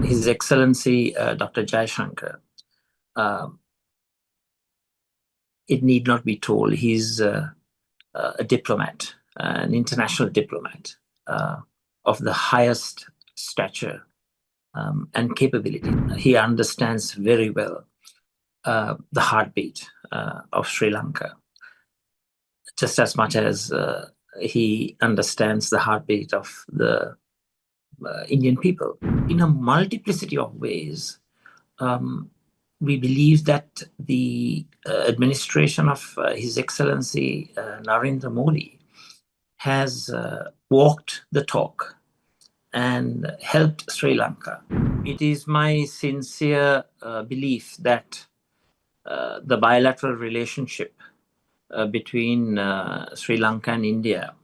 His Excellency Dr. Jaishankar, it need not be told, he's a diplomat, an international diplomat of the highest stature and capability. He understands very well the heartbeat of Sri Lanka, just as much as he understands the heartbeat of the Indian people. In a multiplicity of ways, we believe that the administration of His Excellency Narendra Modi has walked the talk and helped Sri Lanka. It is my sincere belief that the bilateral relationship between Sri Lanka and India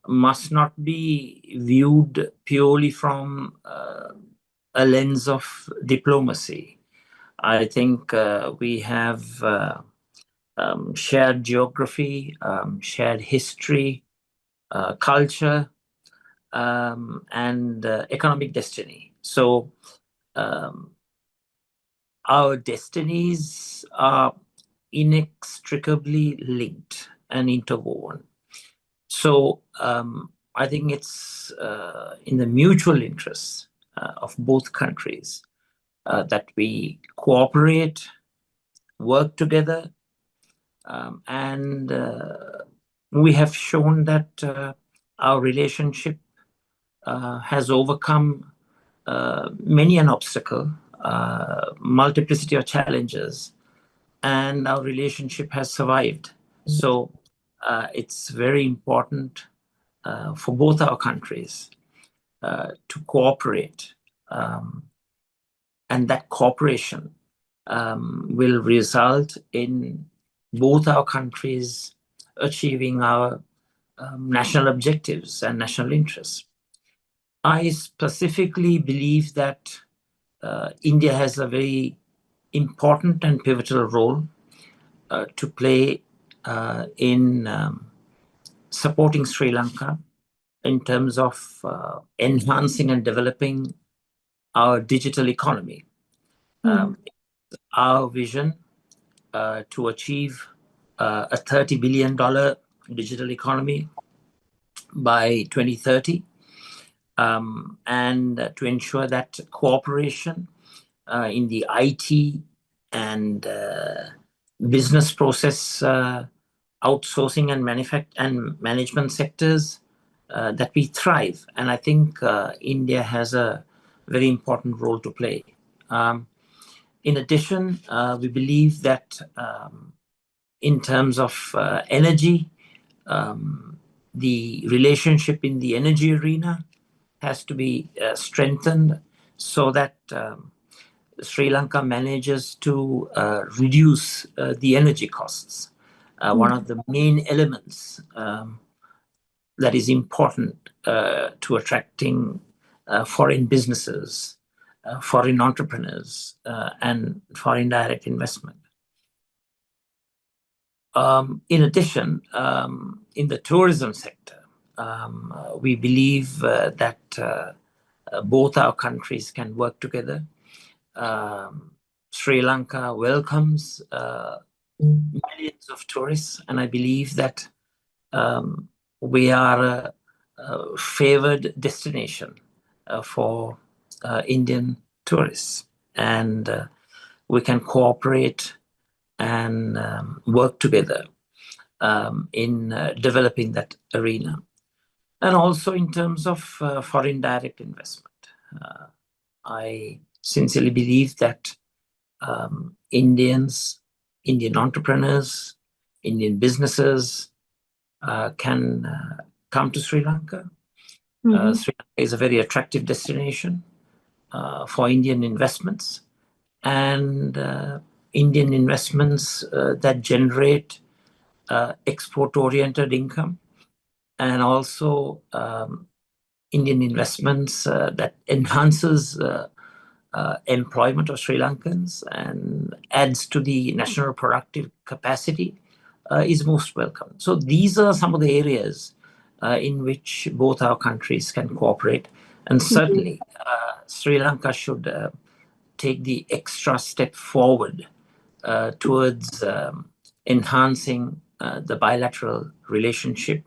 must not be viewed purely from a lens of diplomacy. I think we have shared geography, shared history, culture, and economic destiny. So our destinies are inextricably linked and interwoven. So I think it's in the mutual interests of both countries that we cooperate, work together, and we have shown that our relationship has overcome many an obstacle, multiplicity of challenges, and our relationship has survived. So it's very important for both our countries to cooperate, and that cooperation will result in both our countries achieving our national objectives and national interests. I specifically believe that India has a very important and pivotal role to play in supporting Sri Lanka in terms of enhancing and developing our digital economy. Our vision to achieve a $30 billion digital economy by 2030, and to ensure that cooperation in the IT and business process outsourcing and management sectors, that we thrive. And I think India has a very important role to play. In addition, we believe that in terms of energy, the relationship in the energy arena has to be strengthened so that Sri Lanka manages to reduce the energy costs. One of the main elements that is important to attracting foreign businesses, foreign entrepreneurs, and foreign direct investment. In addition, in the tourism sector, we believe that both our countries can work together. Sri Lanka welcomes millions of tourists, and I believe that we are a favored destination for Indian tourists, and we can cooperate and work together in developing that arena. And also in terms of foreign direct investment. I sincerely believe that Indian entrepreneurs, Indian businesses can come to Sri Lanka. Sri Lanka is a very attractive destination for Indian investments, and Indian investments that generate export-oriented income, and also Indian investments that enhances employment of Sri Lankans and adds to the national productive capacity is most welcome. So these are some of the areas in which both our countries can cooperate, And certainly, Sri Lanka should take the extra step forward towards enhancing the bilateral relationship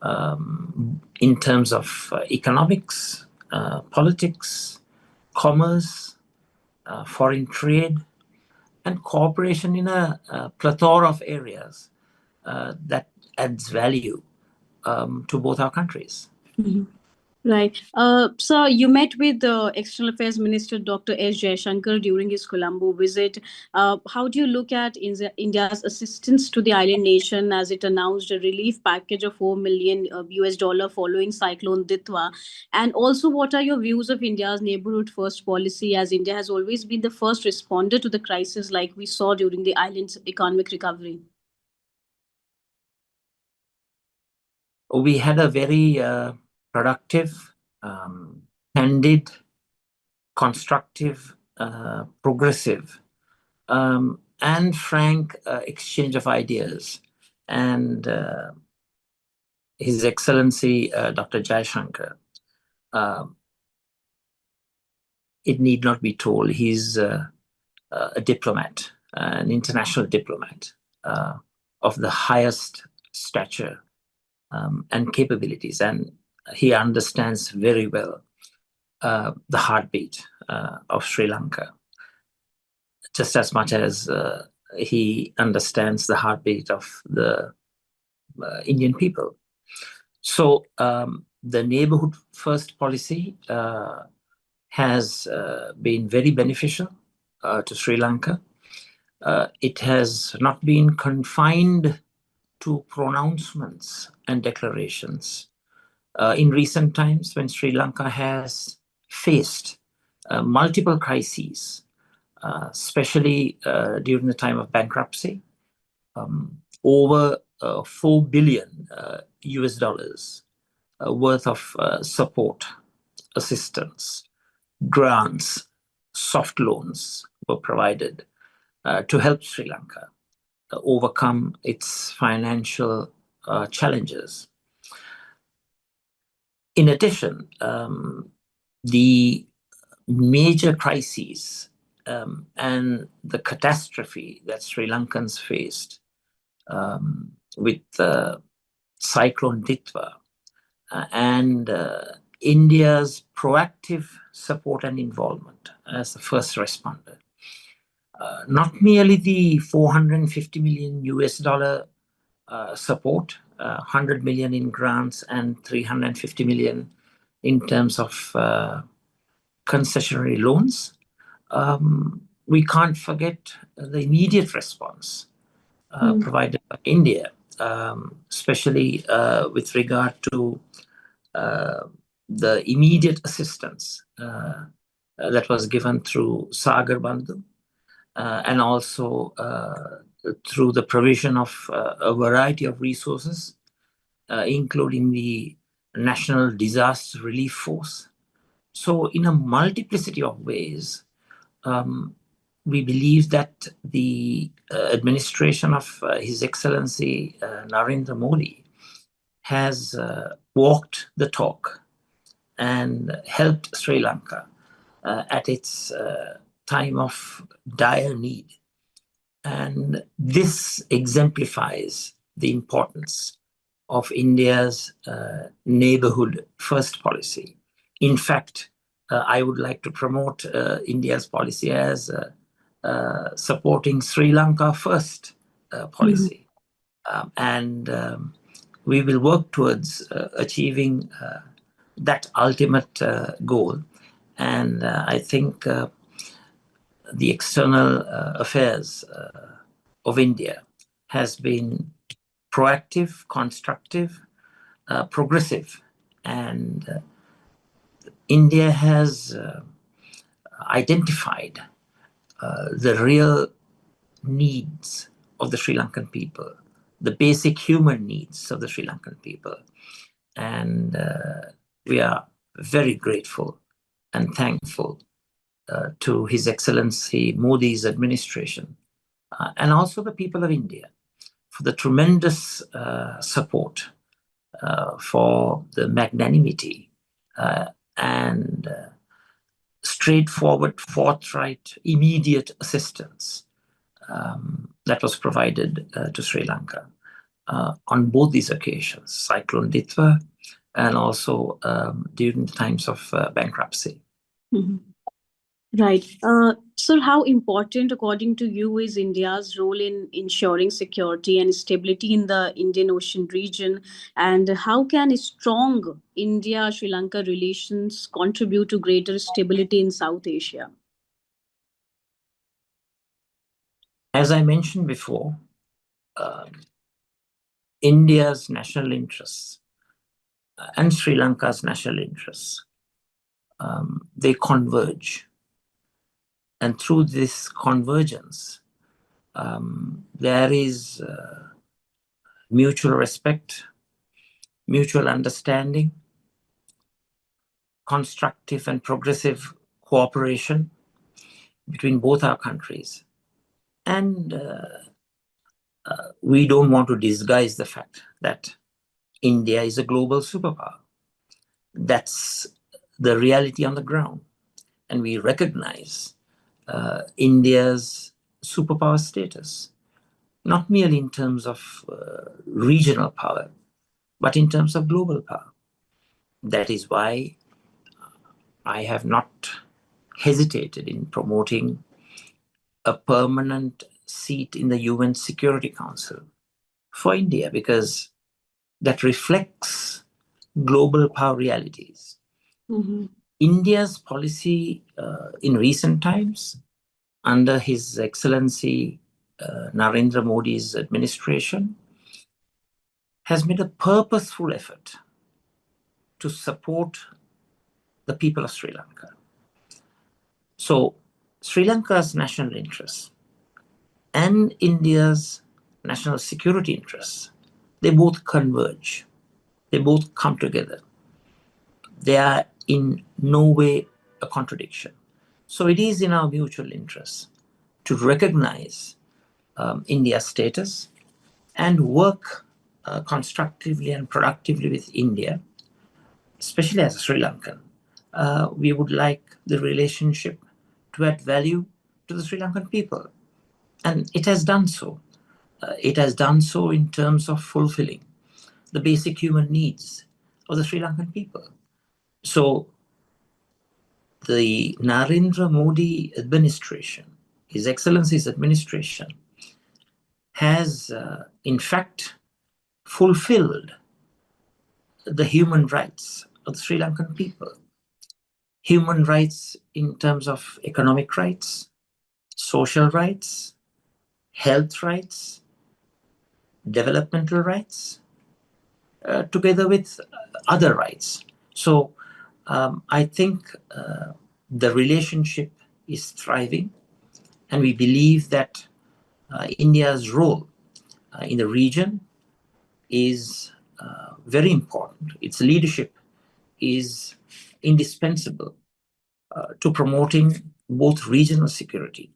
in terms of economics, politics, commerce, foreign trade, and cooperation in a plethora of areas that adds value to both our countries. Right. So you met with the External Affairs Minister Dr. S. Jaishankar during his Colombo visit. How do you look at India's assistance to the island nation as it announced a relief package of $4 million US following Cyclone Ditwa? And also, what are your views of India's neighborhood first policy, as India has always been the first responder to the crisis, like we saw during the island's economic recovery? We had a very productive, candid, constructive, progressive, and frank exchange of ideas. And His Excellency Dr. Jaishankar, it need not be told, he's a diplomat, an international diplomat of the highest stature and capabilities. And he understands very well the heartbeat of Sri Lanka, just as much as he understands the heartbeat of the Indian people. So the neighborhood first policy has been very beneficial to Sri Lanka. It has not been confined to pronouncements and declarations. In recent times, when Sri Lanka has faced multiple crises, especially during the time of bankruptcy, over $4 billion US worth of support, assistance, grants, soft loans were provided to help Sri Lanka overcome its financial challenges. In addition, the major crises and the catastrophe that Sri Lankans faced with Cyclone Ditwa and India's proactive support and involvement as the first responder. Not merely the $450 million US support, 100 million in grants and 350 million in terms of concessionary loans. We can't forget the immediate response provided by India, especially with regard to the immediate assistance that was given through Sagar Bandhu and also through the provision of a variety of resources, including the National Disaster Relief Force. So in a multiplicity of ways, we believe that the administration of His Excellency Narendra Modi has walked the talk and helped Sri Lanka at its time of dire need. And this exemplifies the importance of India's neighborhood first policy. In fact, I would like to promote India's policy as supporting Sri Lanka first policy. And we will work towards achieving that ultimate goal. And I think the external affairs of India has been proactive, constructive, progressive, and India has identified the real needs of the Sri Lankan people, the basic human needs of the Sri Lankan people. And we are very grateful and thankful to His Excellency Modi's administration and also the people of India for the tremendous support, for the magnanimity and straightforward, forthright, immediate assistance that was provided to Sri Lanka on both these occasions, Cyclone Ditwa and also during the times of bankruptcy. Mhm. Right. So, how important, according to you, is India's role in ensuring security and stability in the Indian Ocean region? And how can strong India Sri Lanka relations contribute to greater stability in South Asia? As I mentioned before, India's national interests and Sri Lanka's national interests, they converge. And through this convergence, there is mutual respect, mutual understanding, constructive and progressive cooperation between both our countries. And we don't want to disguise the fact that India is a global superpower. That's the reality on the ground. And we recognize India's superpower status, not merely in terms of regional power, but in terms of global power. That is why I have not hesitated in promoting a permanent seat in the UN Security Council for India, because that reflects global power realities. Mm-hmm. India's policy in recent times, under His Excellency Narendra Modi's administration, has made a purposeful effort to support the people of Sri Lanka. So, Sri Lanka's national interests and India's national security interests, they both converge. They both come together. They are in no way a contradiction. So it is in our mutual interest to recognize India's status and work constructively and productively with India, especially as a Sri Lankan. We would like the relationship to add value to the Sri Lankan people. And it has done so. It has done so in terms of fulfilling the basic human needs of the Sri Lankan people. So the Narendra Modi administration, His Excellency's administration, has in fact fulfilled the human rights of the Sri Lankan people. Human rights in terms of economic rights, social rights, health rights, developmental rights, together with other rights. So I think the relationship is thriving, and we believe that India's role in the region is very important. Its leadership is indispensable to promoting both regional security